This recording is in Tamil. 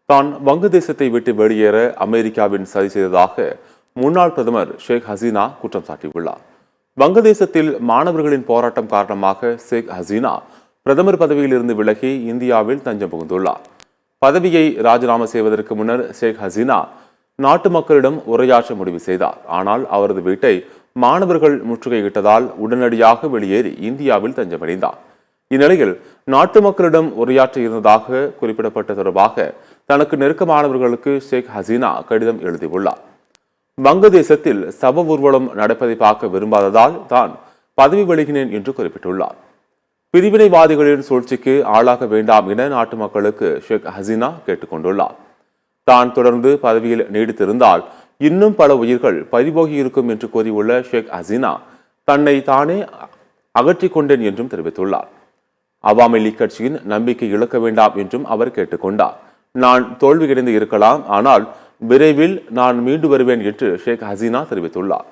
தான் வங்கதேசத்தை விட்டு வெளியேற அமெரிக்காவின் சதி செய்ததாக முன்னாள் பிரதமர் ஷேக் ஹசீனா குற்றம் சாட்டியுள்ளார். வங்கதேசத்தில் மாணவர்களின் போராட்டம் காரணமாக ஷேக் ஹசீனா பிரதமர் பதவியில் இருந்து விலகி இந்தியாவில் தஞ்சம் புகுந்துள்ளார். பதவியை ராஜினாமா செய்வதற்கு முன்னர் ஷேக் ஹசீனா நாட்டு மக்களிடம் உரையாற்ற முடிவு செய்தார். ஆனால் அவரது வீட்டை மாணவர்கள் முற்றுகையிட்டதால் உடனடியாக வெளியேறி இந்தியாவில் தஞ்சமடைந்தார். இந்நிலையில் நாட்டு மக்களிடம் உரையாற்ற இருந்ததாக குறிப்பிடப்பட்ட தொடர்பாக தனக்கு நெருக்கமானவர்களுக்கு ஷேக் ஹசீனா கடிதம் எழுதியுள்ளார். வங்கதேசத்தில் சப ஊர்வலம் நடப்பதை பார்க்க விரும்பாததால் தான் பதவி விலகினேன் என்று குறிப்பிட்டுள்ளார். பிரிவினைவாதிகளின் சூழ்ச்சிக்கு ஆளாக வேண்டாம் என நாட்டு மக்களுக்கு ஷேக் ஹசீனா கேட்டுக்கொண்டுள்ளார். தான் தொடர்ந்து பதவியில் நீடித்திருந்தால் இன்னும் பல உயிர்கள் பறிபோகி இருக்கும் என்று கூறியுள்ள ஷேக் ஹசீனா தன்னை தானே அகற்றிக் கொண்டேன் என்றும் தெரிவித்துள்ளார். அவாமி லீக் கட்சியின் நம்பிக்கை இழக்க வேண்டாம் என்றும் அவர் கேட்டுக்கொண்டார். நான் தோல்வியடைந்து இருக்கலாம், ஆனால் விரைவில் நான் மீண்டு வருவேன் என்று ஷேக் ஹசீனா தெரிவித்துள்ளார்.